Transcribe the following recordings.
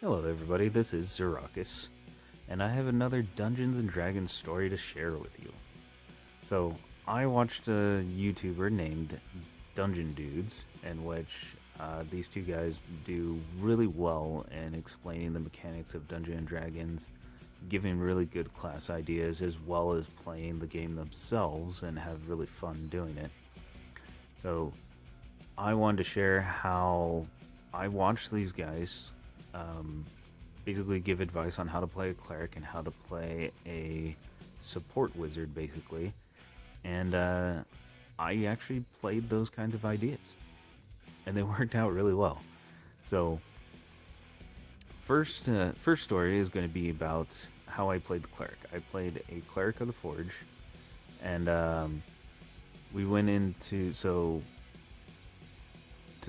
Hello everybody, this is Zerakis, and I have another Dungeons and Dragons story to share with you. So, I watched a YouTuber named Dungeon Dudes, in which these two guys do really well in explaining the mechanics of Dungeons and Dragons, giving really good class ideas, as well as playing the game themselves and have really fun doing it. So, I wanted to share how I watched these guys um, basically give advice on how to play a cleric and how to play a support wizard, basically. And I actually played those kinds of ideas, and they worked out really well. So, first story is going to be about how I played the cleric. I played a cleric of the forge, and we went into to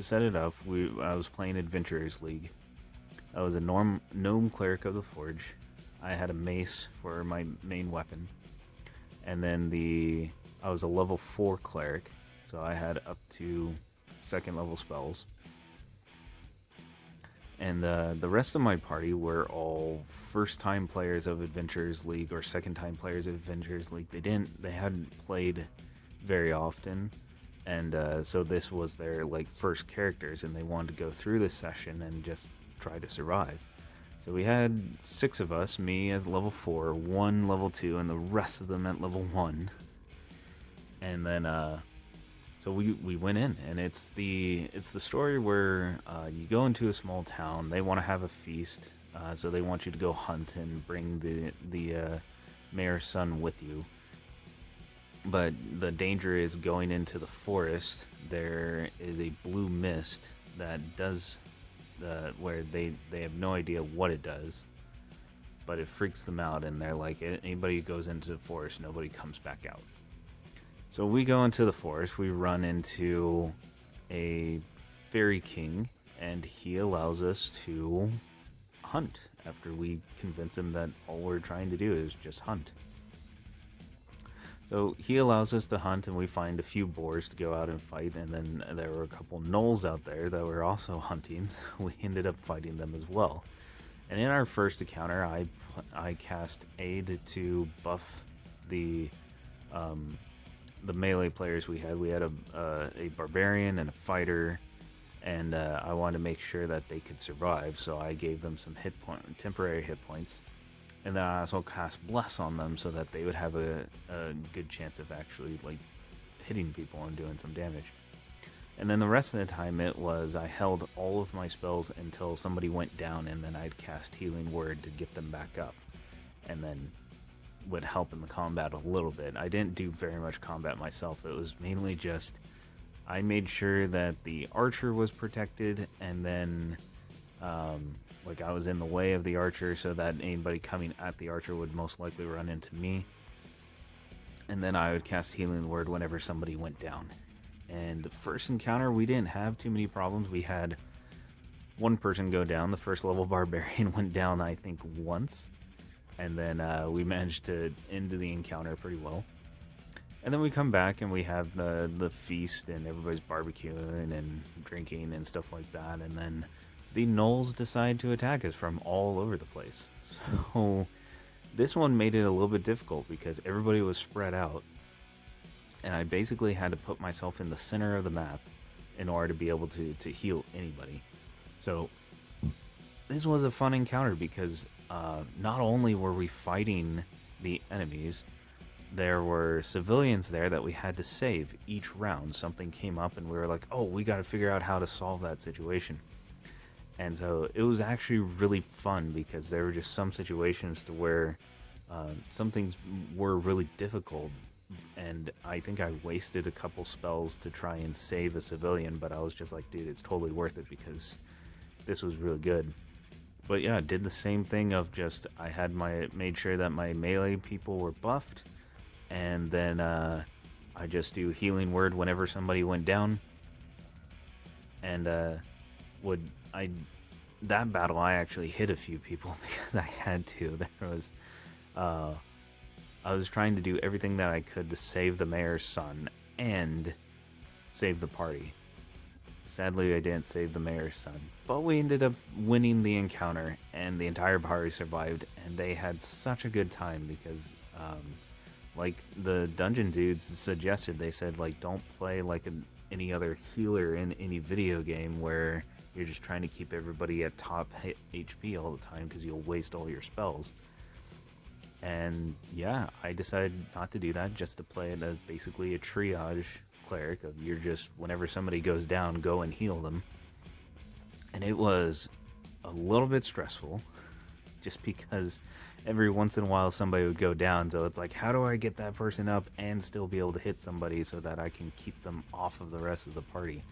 set it up. I was playing Adventurers League. I was a gnome cleric of the forge. I had a mace for my main weapon, and then I was a level 4 cleric, so I had up to second level spells. And the rest of my party were all first time players of Adventurers League or second time players of Adventurers League. They hadn't played very often, and so this was their like first characters, and they wanted to go through this session and just try to survive. So we had 6 of us, me as level 4, 1 level 2, and the rest of them at level 1. And then so we went in, and it's the story where you go into a small town. They want to have a feast, so they want you to go hunt and bring the mayor's son with you. But the danger is going into the forest. There is a blue mist that does where they have no idea what it does, but it freaks them out, and they're like, anybody who goes into the forest, nobody comes back out. So we go into the forest, we run into a fairy king, and he allows us to hunt after we convince him that all we're trying to do is just hunt. So he allows us to hunt, and we find a few boars to go out and fight, and then there were a couple gnolls out there that were also hunting, so we ended up fighting them as well. And in our first encounter, I cast Aid to buff the melee players we had. We had a barbarian and a fighter, and I wanted to make sure that they could survive, so I gave them some temporary hit points. And then I also cast Bless on them so that they would have a good chance of actually like hitting people and doing some damage. And then the rest of the time I held all of my spells until somebody went down, and then I'd cast Healing Word to get them back up, and then would help in the combat a little bit. I didn't do very much combat myself. It was mainly just I made sure that the archer was protected, and then like I was in the way of the archer so that anybody coming at the archer would most likely run into me. And then I would cast Healing Word whenever somebody went down. And the first encounter, we didn't have too many problems. We had one person go down. The first level barbarian went down, I think, once. And then we managed to end the encounter pretty well. And then we come back and we have the feast, and everybody's barbecuing and drinking and stuff like that. And then the gnolls decide to attack us from all over the place. So this one made it a little bit difficult because everybody was spread out, and I basically had to put myself in the center of the map in order to be able to heal anybody. So this was a fun encounter because not only were we fighting the enemies, there were civilians there that we had to save each round. Something came up and we were like, oh, we got to figure out how to solve that situation. And so it was actually really fun because there were just some situations to where some things were really difficult, and I think I wasted a couple spells to try and save a civilian, but I was just like, dude, it's totally worth it because this was really good. But yeah, did the same thing of just I had made sure that my melee people were buffed, and then I just do Healing Word whenever somebody went down, and that battle I actually hit a few people because I had to. There was I was trying to do everything that I could to save the mayor's son and save the party. Sadly, I didn't save the mayor's son, but we ended up winning the encounter, and the entire party survived, and they had such a good time because, like the dungeon dudes suggested, they said like don't play like any other healer in any video game where you're just trying to keep everybody at top HP all the time because you'll waste all your spells. And yeah, I decided not to do that, just to play it as basically a triage cleric of you're just, whenever somebody goes down, go and heal them. And it was a little bit stressful just because every once in a while somebody would go down, so it's like, how do I get that person up and still be able to hit somebody so that I can keep them off of the rest of the party?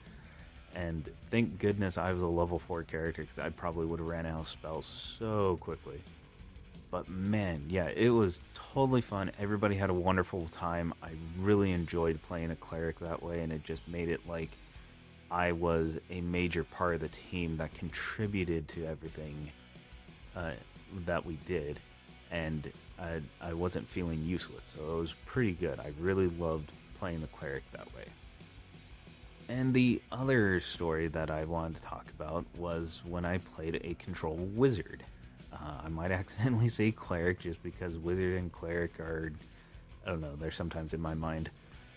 And thank goodness I was a level 4 character, because I probably would have ran out of spells so quickly. But man, yeah, it was totally fun. Everybody had a wonderful time. I really enjoyed playing a cleric that way, and it just made it like I was a major part of the team that contributed to everything that we did, and I wasn't feeling useless, so it was pretty good. I really loved playing the cleric that way. And the other story that I wanted to talk about was when I played a control wizard. I might accidentally say cleric just because wizard and cleric are, I don't know, they're sometimes in my mind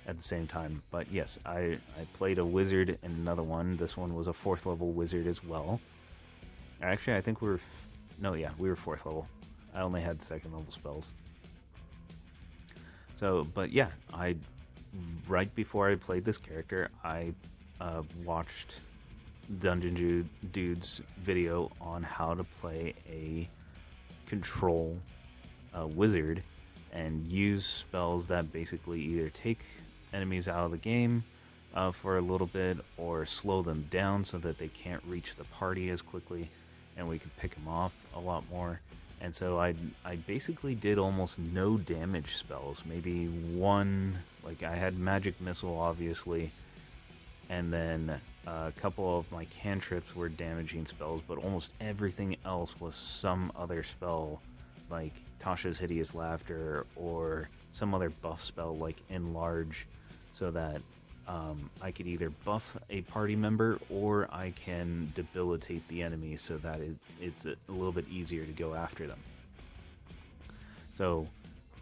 at the same time. But yes, I played a wizard in another one. This one was a 4th level wizard as well. Actually, I think we were 4th level. I only had 2nd level spells. So, but yeah, right before I played this character, I watched Dungeon Dude's video on how to play a control wizard and use spells that basically either take enemies out of the game for a little bit or slow them down so that they can't reach the party as quickly, and we could pick them off a lot more. And so I basically did almost no damage spells, maybe one, like I had magic missile obviously, and then a couple of my cantrips were damaging spells, but almost everything else was some other spell, like Tasha's Hideous Laughter, or some other buff spell like Enlarge, so that I could either buff a party member or I can debilitate the enemy so that it's a little bit easier to go after them. So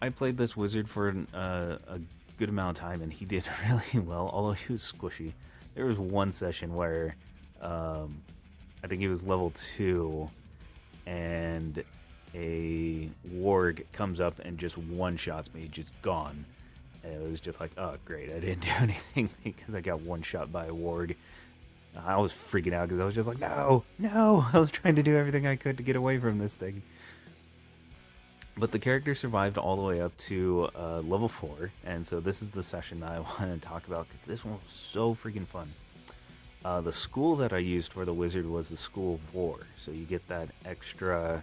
I played this wizard for a good amount of time, and he did really well, although he was squishy. There was one session where I think he was level 2, and a warg comes up and just one-shots me, just gone. And it was just like, oh, great, I didn't do anything because I got one-shot by a warg. I was freaking out because I was just like, no, I was trying to do everything I could to get away from this thing. But the character survived all the way up to level 4, and so this is the session that I want to talk about because this one was so freaking fun. The school that I used for the wizard was the School of War, so you get that extra,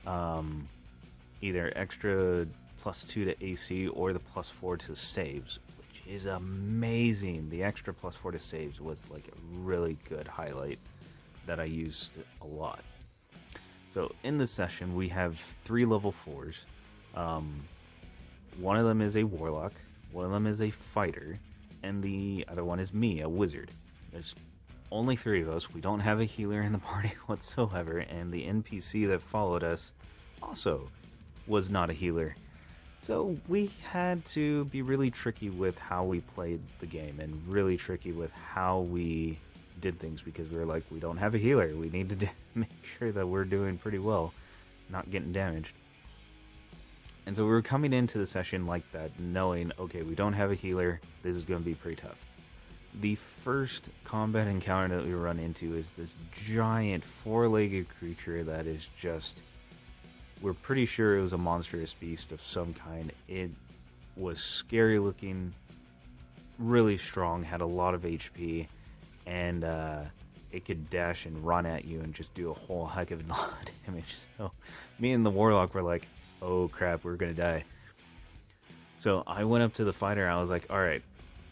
either extra +2 to AC or the +4 to saves, which is amazing. The extra +4 to saves was like a really good highlight that I used a lot. So in this session, we have 3 level 4s. One of them is a warlock, one of them is a fighter, and the other one is me, a wizard. There's only 3 of us. We don't have a healer in the party whatsoever, and the NPC that followed us also was not a healer. So we had to be really tricky with how we played the game, and really tricky with how we did things, because we were like, we don't have a healer. We need to make sure that we're doing pretty well, not getting damaged. And so we were coming into the session like that, knowing, okay, we don't have a healer. This is going to be pretty tough. The first combat encounter that we run into is this giant 4-legged creature that is just, we're pretty sure it was a monstrous beast of some kind. It was scary looking, really strong, had a lot of HP, and it could dash and run at you and just do a whole heck of a lot of damage. So me and the warlock were like, oh crap, we're gonna die. So I went up to the fighter. I was like, alright,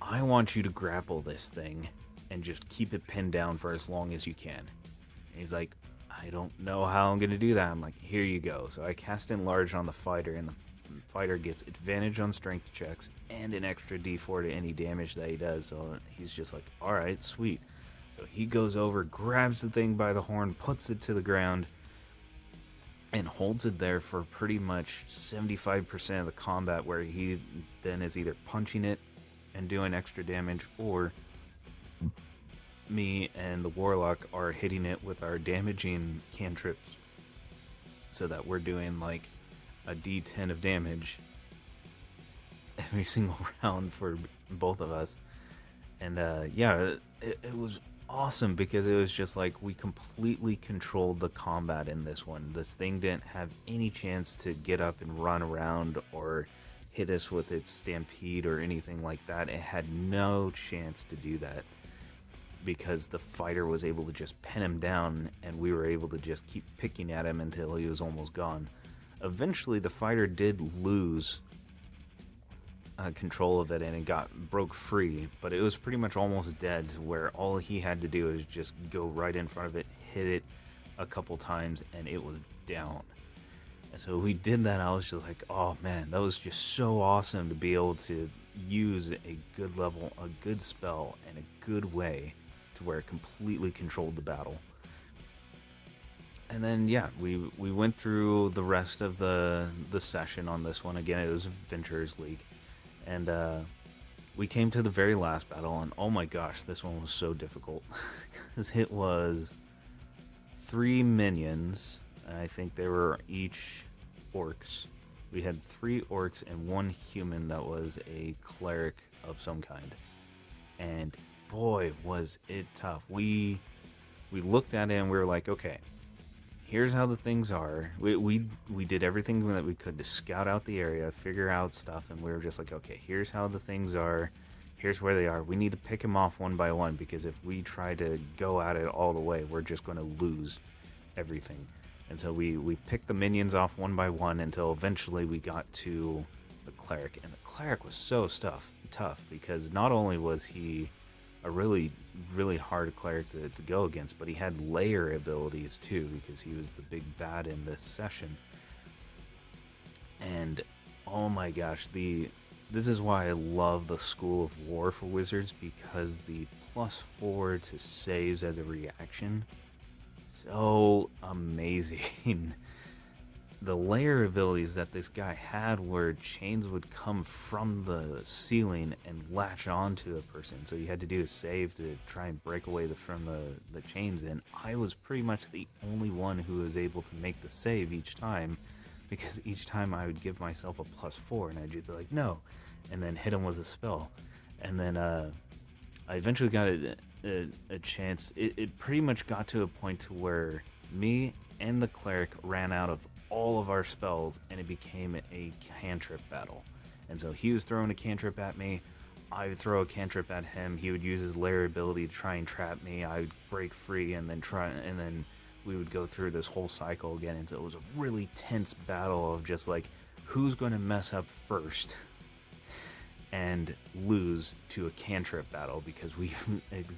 I want you to grapple this thing and just keep it pinned down for as long as you can. And he's like, I don't know how I'm gonna do that. I'm like, here you go. So I cast Enlarge on the fighter, and the fighter gets advantage on strength checks and an extra d4 to any damage that he does. So he's just like, alright, sweet. So he goes over, grabs the thing by the horn, puts it to the ground, and holds it there for pretty much 75% of the combat, where he then is either punching it and doing extra damage, or me and the warlock are hitting it with our damaging cantrips, so that we're doing like a d10 of damage every single round for both of us. And yeah, it was awesome, because it was just like we completely controlled the combat in this one. This thing didn't have any chance to get up and run around or hit us with its stampede or anything like that. It had no chance to do that, because the fighter was able to just pin him down, and we were able to just keep picking at him until he was almost gone. Eventually the fighter did lose control of it, and it broke free, but it was pretty much almost dead, to where all he had to do is just go right in front of it, hit it a couple times, and it was down. And so we did that. I was just like, oh man, that was just so awesome to be able to use a good level, a good spell, in a good way, to where it completely controlled the battle. And then yeah, we went through the rest of the session on this one. Again, it was Adventurers League. And we came to the very last battle, and oh my gosh, this one was so difficult. Because it was 3 minions, and I think they were each orcs. We had 3 orcs and 1 human that was a cleric of some kind. And boy, was it tough. We looked at it and we were like, okay, here's how the things are. We did everything that we could to scout out the area, figure out stuff, and we were just like, okay, here's how the things are. Here's where they are. We need to pick them off one by one, because if we try to go at it all the way, we're just going to lose everything. And so we picked the minions off one by one, until eventually we got to the cleric. And the cleric was so tough, because not only was he a really hard cleric to go against, but he had layer abilities too, because he was the big bad in this session. And oh my gosh, this is why I love the School of War for wizards, because the +4 to saves as a reaction, so amazing. The layer abilities that this guy had, where chains would come from the ceiling and latch onto a person, so you had to do a save to try and break away from the chains, and I was pretty much the only one who was able to make the save each time, because each time I would give myself a +4, and I'd just be like, no, and then hit him with a spell. And then I eventually got a chance. It pretty much got to a point to where me and the cleric ran out of all of our spells, and it became a cantrip battle. And so he was throwing a cantrip at me, I would throw a cantrip at him, he would use his lair ability to try and trap me, I would break free, and then we would go through this whole cycle again. And so it was a really tense battle of just like, who's going to mess up first and lose to a cantrip battle, because we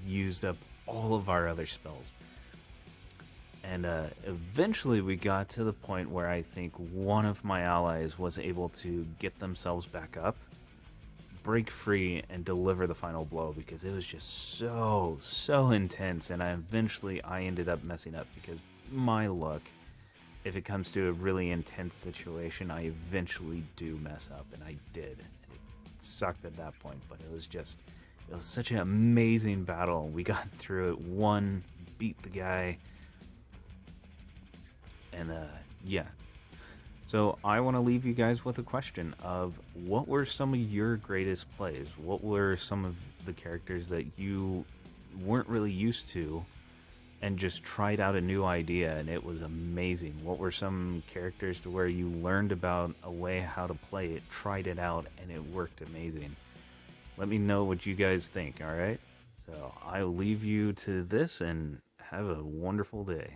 used up all of our other spells. And eventually we got to the point where I think one of my allies was able to get themselves back up, break free, and deliver the final blow, because it was just so intense. And I ended up messing up, because my luck, if it comes to a really intense situation, I eventually do mess up, and I did. And it sucked at that point, but it was such an amazing battle. We got through it, won, beat the guy. And yeah, so I want to leave you guys with a question of, what were some of your greatest plays? What were some of the characters that you weren't really used to and just tried out a new idea and it was amazing? What were some characters to where you learned about a way how to play it, tried it out, and it worked amazing? Let me know what you guys think, alright? So I'll leave you to this, and have a wonderful day.